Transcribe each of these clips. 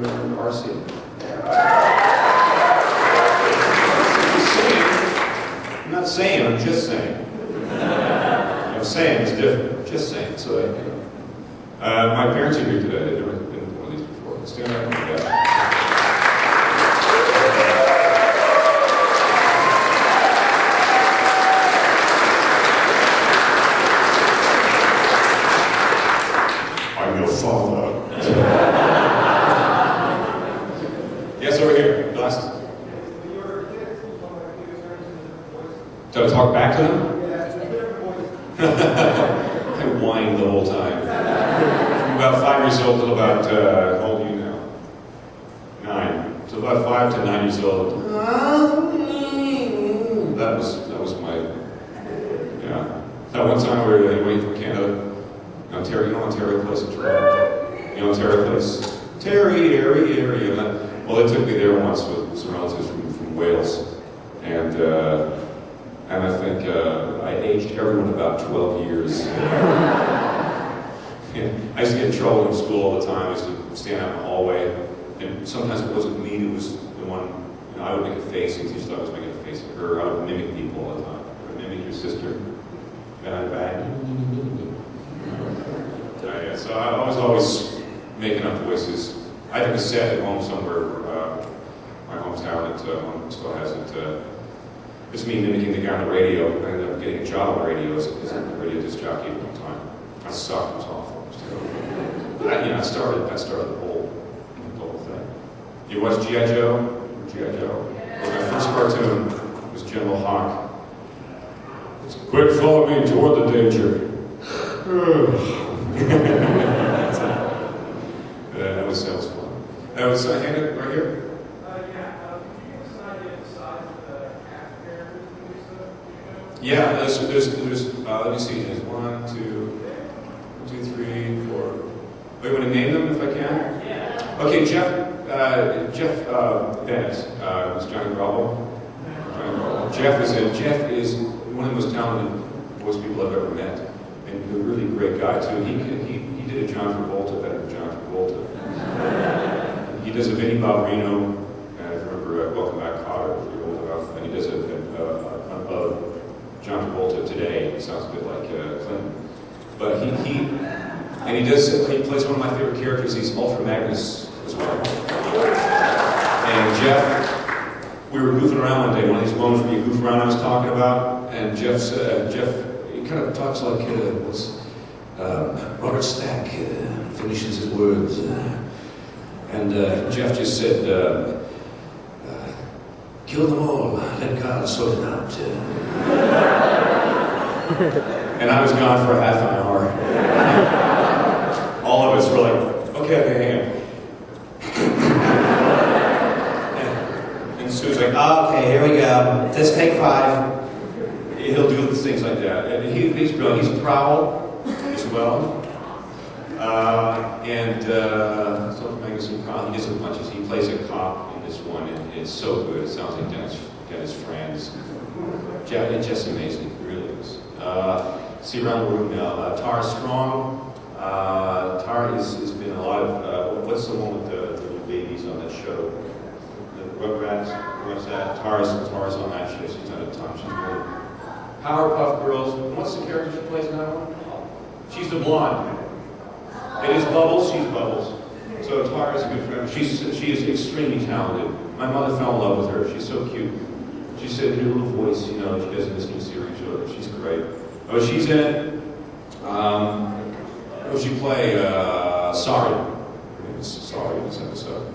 remember RC? I'm not saying, I'm just saying. I'm saying it's different. Just saying. So, my parents are here today. They've never been to one of these before. Stand up. I'm your father. Yes, over here. Glasses. Do I talk back to them? I whined the whole time. From about 5 years old till about, how old are you now? 9. So about 5 to 9 years old. That was my, yeah. That one time we were away from Canada. Ontario, you know Ontario Place in Toronto? You know Ontario Place? Terry, area. Well, they took me there once with some relatives from Wales. And I think I aged everyone about 12 years. I used to get in trouble in school all the time. I used to stand out in the hallway, and sometimes it wasn't me who was the one. You know, I would make a face, and teachers thought I was making a face at her. I would mimic people all the time. I would mimic your sister behind the back. So I was always making up voices. I have a cassette at home somewhere. My hometown still has it. It's me mimicking the guy on the radio. I ended up getting a job on the radio as a radio disc jockey at one time. I sucked. It was awful. It was terrible. I started the whole thing. You watch G.I. Joe? G.I. Joe. Well, my first cartoon was General Hawk. It's quick, follow me toward the danger. That was fun. That was handed right here. Yeah, there's let me see, there's 1, 2, 3, 4. Wait, want to name them if I can? Yeah. Okay, Jeff Bennett was Johnny Bravo. Jeff is one of the most talented voice people I've ever met, and a really great guy too. He did a John Travolta better than John Travolta. He does a Vinnie Ballerino, and I remember Welcome Back, Kotter, if you're old enough, and he does a John Travolta today. It sounds a bit like Clinton, but he plays one of my favorite characters. He's Ultra Magnus as well. And Jeff, we were goofing around one day, one of these moments where you goof around I was talking about, and Jeff he kind of talks like Robert Stack finishes his words, and Jeff just said, kill them all, let God sort it out. And I was gone for half an hour. All of us were like, okay, hang on. And Sue's like, okay, here we go. Let's take 5. He'll do things like that. And he's brilliant. He's a prowl as well. Something magazine he gets a bunch. He plays a cop in this one, and it's so good. It sounds like Dennis Franz. It's just amazing. It really is. See around the room now. Tara Strong. Tara has been a lot of. What's the one with the little babies on that show? The Rugrats. What's that? Tara's on that show. She's done a ton. She's really. Powerpuff Girls. What's the character she plays in that one? She's the blonde. It is Bubbles. She's Bubbles. So Tara's a good friend. She is extremely talented. My mother fell in love with her. She's so cute. She said her little voice, she does in this new series. She's great. Oh, she's in. She play Sorry. Her name is Sorry in this episode.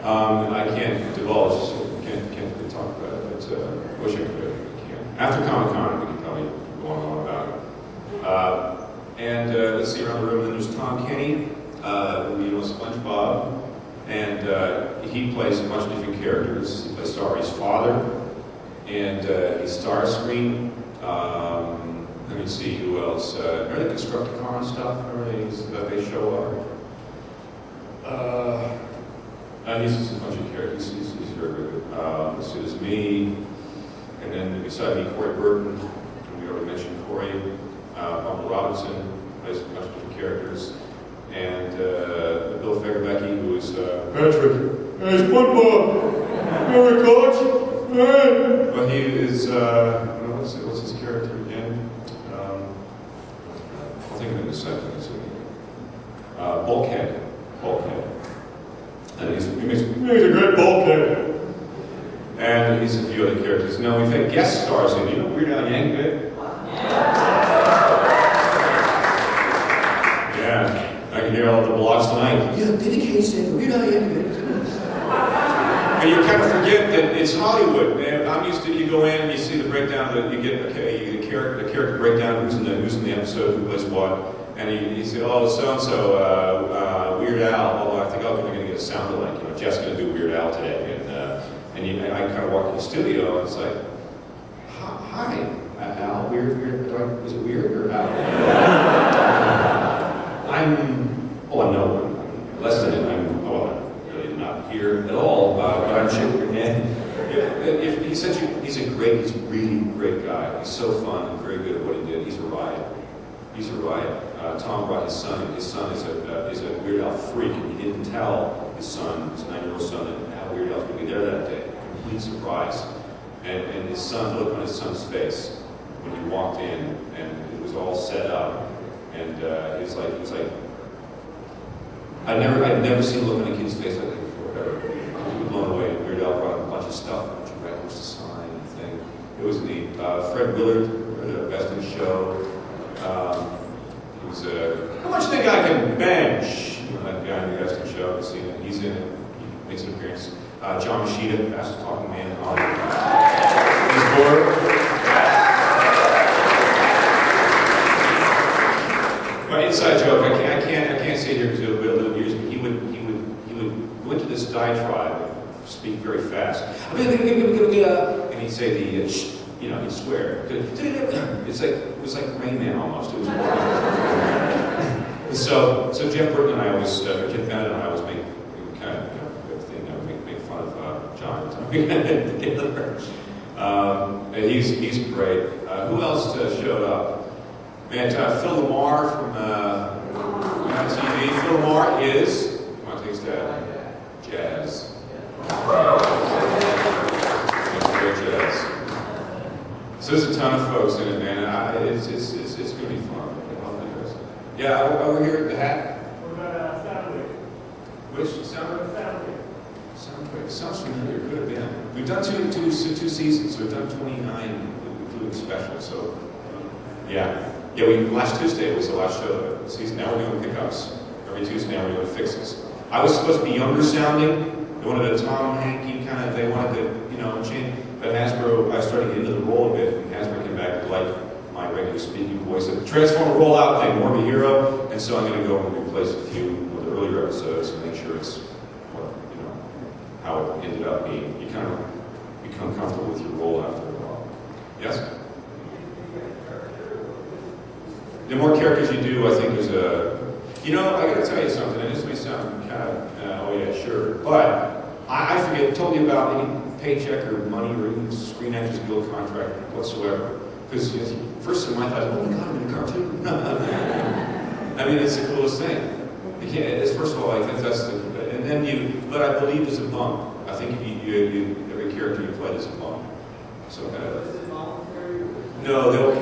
And I can't divulge. Can't really talk about it. But wish I could. After Comic-Con, we can probably go on about it. Let's see around the room. Then there's Tom Kenny, SpongeBob, and he plays a bunch of different characters. He plays Sorry's father, and he's Starscream. Let me see who else. Remember the Constructicon stuff? Remember they show up? He's just a bunch of characters. He's very good. Let's see, there's me. And then beside me, Corey Burton, and we already mentioned Corey. Uncle Robinson plays a bunch of different characters. And Bill Fagerbecky, who is Patrick, hey, SpongeBob! Hey, Coach! Hey! But he is, what's his character again? I'll think of it in a second. Bulkhead. And he's a great bulkhead. And he's a few other characters. Now, we've had guest stars in, you know Weird Al Yankovic? Yeah, I can hear all the blogs tonight. Yeah, David Kaye said Weird Al Yankovic. And you kind of forget that it's Hollywood, man. I'm used to, you go in and you see the breakdown, you get the character breakdown, who's in the episode, who plays what. And you say, oh, so-and-so, Weird Al. Oh, I think I'm going to get a sound alike. You know, Jeff's going to do Weird Al today. And I kind of walk in the studio, and it's like, hi, Al, weird, is it weird or Al? I'm less than it. I'm really not here at all, but I'm sure. If he said he's a really great guy. He's so fun and very good at what he did. He's a riot. Tom brought his son. His son is a Weird Al freak, and he didn't tell his son, his 9-year-old son, that Al Weird Al was going to be there that day. Complete surprise. And his son, look on his son's face when he walked in, and it was all set up. And he was like, I'd never seen a look on a kid's face like that before, ever. He was blown away. Weird Al brought a bunch of stuff, a bunch of records to sign and thing. It was neat. Fred Willard, the best in the show. He was how much do you think I can bench? You know, that guy in the best in the show. He's in it. He makes an appearance. John Machida, fastest talking man on his board. My inside joke, I can't say it here because it'll be a little years, but he would go into this diatribe and speak very fast. And he'd say he'd swear. It was like Rain Man almost. It was so Jeff Burton and I always, Jeff Bennett and I always make kind of make fun of John together. And he's great. Who else showed up? Man, Phil Lamar from TV. Phil Lamar is, come on, take a stab. Jazz. Jazz. So there's a ton of folks in it, man. It's going to be fun. Yeah, over here at the Hat. What about Soundwave? Which Soundwave? Soundwave. Soundwave. Sounds familiar. Could have been. We've done two seasons. So we've done 29, including special. So yeah. Last Tuesday was the last show of the season. Now we're doing pickups. Every Tuesday now we're doing fixes. I was supposed to be younger sounding. They wanted a Tom Hanky kind of, they wanted to, change. But Hasbro, I started to get into the role a bit, and Hasbro came back to like my regular speaking voice. Transform the role out, play more of a hero, and so I'm going to go and replace a few of the earlier episodes to make sure it's how it ended up being. You kind of become comfortable with your role after a while. Yes? The more characters you do, I think there's I got to tell you something, and this may sound kind of, oh yeah, sure, but I totally about any paycheck or money or even Screen Actors Guild contract whatsoever. Because first in my thought, oh my God, I'm in a cartoon. I mean, it's the coolest thing. You can't, it's, first of all, I think that's and then but I believe there's a bump. I think every character you play is a bump. So kind of. Is it voluntary? No, they will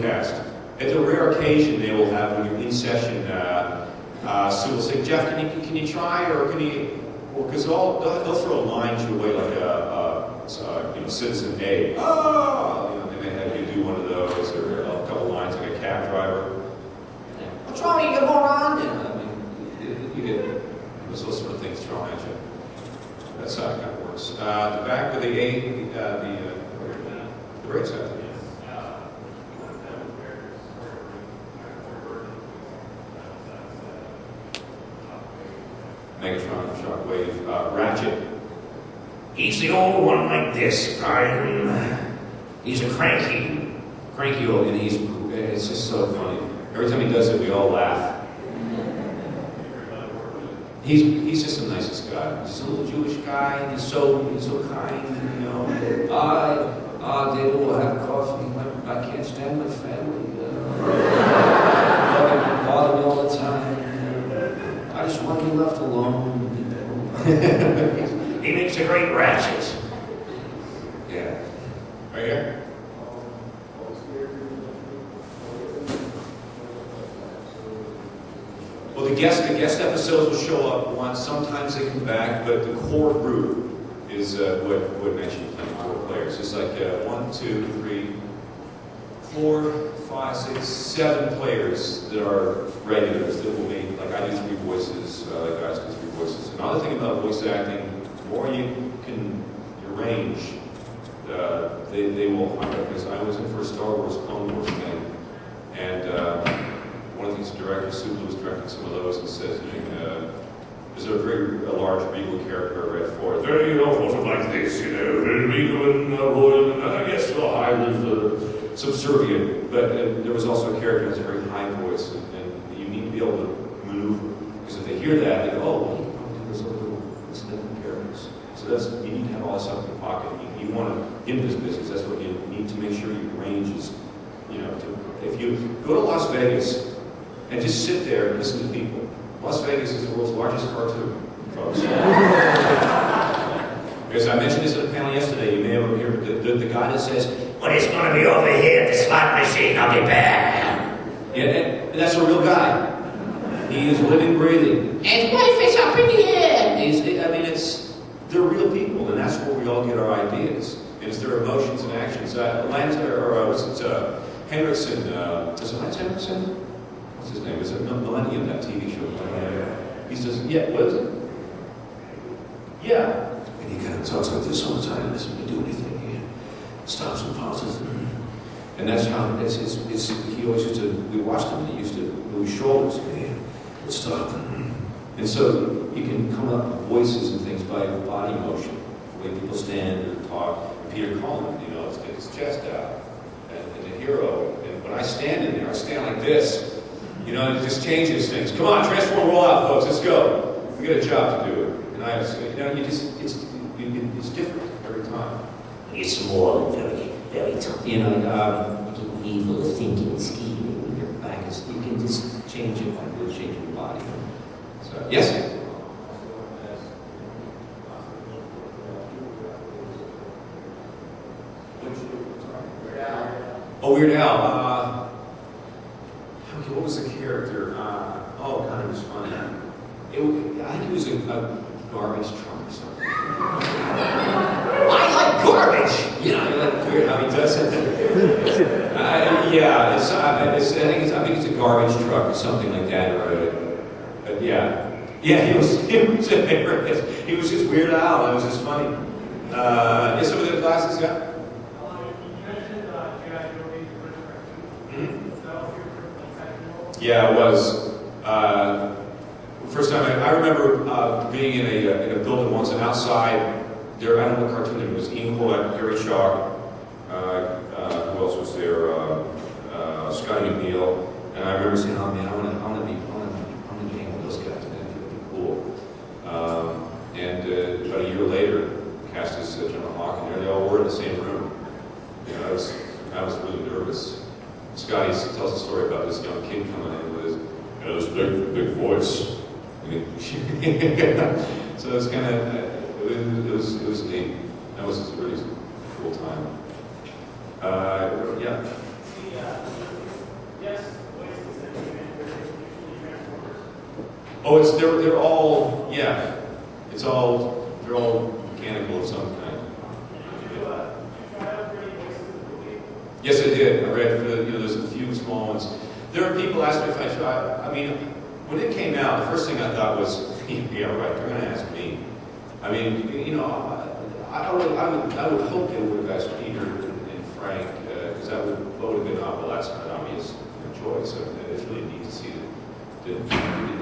cast. At the rare occasion, they will have, when you're in session, Sue will say, Jeff, can you try, or can you, because they'll throw lines your way like Citizen A. They may have you do one of those, or a couple lines like a cab driver. What's wrong? You get more on? You get those sort of things thrown at you. That's how it kind of works. The back of the right side. Megatron, Shockwave, Ratchet. He's the old one like this, Brian. He's a cranky old, and it's just so funny. Every time he does it, we all laugh. He's just the nicest guy. He's a little Jewish guy, and he's so kind, David will have coffee. I can't stand my family. Bother me all the time. I just want to be left alone. He makes a great ratchet. Yeah. Right here? Well, the guest episodes will show up once. Sometimes they come back, but the core group is what mentioned playing 4 players. It's like 1, 2, 3, 4, 5, 6, 7 players that are regulars that will make, like I do 3 voices, guys do 3 voices. Another thing about voice acting, the more you can, your range, they will, because I was in for a Star Wars Clone Wars thing, and one of the things the director, Sulu, was directing some of those and says, there's a large regal character I read for it. Very awful like this, very regal and royal, and I guess I was subservient. But there was also a character that has a very high voice, and you need to be able to maneuver. Because if they hear that, they go, oh, well, you probably do this other different characters. So you need to have all this stuff in your pocket. You want to get into this business, that's what you need to make sure your range is, if you go to Las Vegas and just sit there and listen to people. Las Vegas is the world's largest cartoon, folks. Because I mentioned this at a panel yesterday, you may have heard the guy that says, "Well, it's going to be over here, the slot machine, I'll be back." Yeah, and that's a real guy. He is living, breathing. And his wife is up in the air. They're real people, and that's where we all get our ideas. And it's their emotions and actions. Henriksen, is it Lance Henriksen? What's his name? Is it Millennium, that TV show? He says, yeah, what is it? Yeah. And he kind of talks like this all the time, doesn't really do anything. He stops and pauses. And that's how, he always used to, we watched him, and he used to move his shoulders, man, would stop. And so you can come up with voices and things by your body motion, the way people stand or talk. And Peter Cullen, let's get his chest out. And the hero, and when I stand in there, I stand like this. It just changes things. Come on, transform, roll out, folks. Let's go. We got a job to do. And it's different every time. It's more very, very tough. Evil thinking, scheming. Your back is. You can just change it by changing your body. So yes. Oh, Weird Al. What was the character? God, it was funny. I think he was a garbage truck or something. I like garbage! You like weird how he does it. I think it's a garbage truck or something like that. Yeah, he was hilarious. He was just Weird Al. It was just funny. Some of the glasses, yeah? Yeah, it was. First time I remember being in a building once, and outside there, I don't know what cartoon it was. Ian Collette, Gary Shaw, who else was there? Scotty McNeil, and I remember saying, "Oh man, I want to hang with those guys. Man, it would be cool." And about a year later, cast as General Hawk, and they all were in the same room. I was really nervous. Scotty tells a story about this young kid coming in with this big voice. So it was kind of, it was neat. That was a really cool time. Yeah. Oh, they're all, yeah. They're all mechanical of some kind. Yes, I did. I read for there's a few small ones. There are people ask me if I try. I mean, when it came out, the first thing I thought was, yeah, right. They're going to ask me. I mean, I would hope they would have asked Peter and Frank because that would have been well, that's an obvious choice. So it's really neat to see that.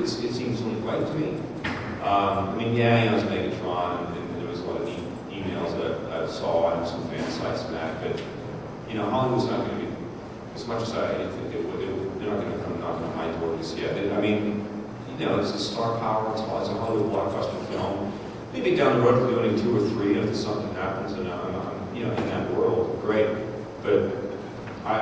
It seems really right to me. I mean, yeah, it's Megatron, and there was a lot of emails that I saw on some fan sites and that, but. Hollywood's not going to be, as much as I think they're not going to come knocking on my door just yet. It's a star power, it's a Hollywood blockbuster film. Maybe down the road we're doing 2 or 3 if something happens and I'm in that world, great. But I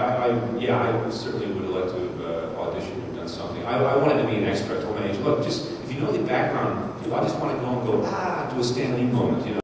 certainly would have liked to have auditioned and done something. I wanted to be an extra. I told my agent, look, just if you you know the background, I just want to go and go, do a Stan Lee moment, you know.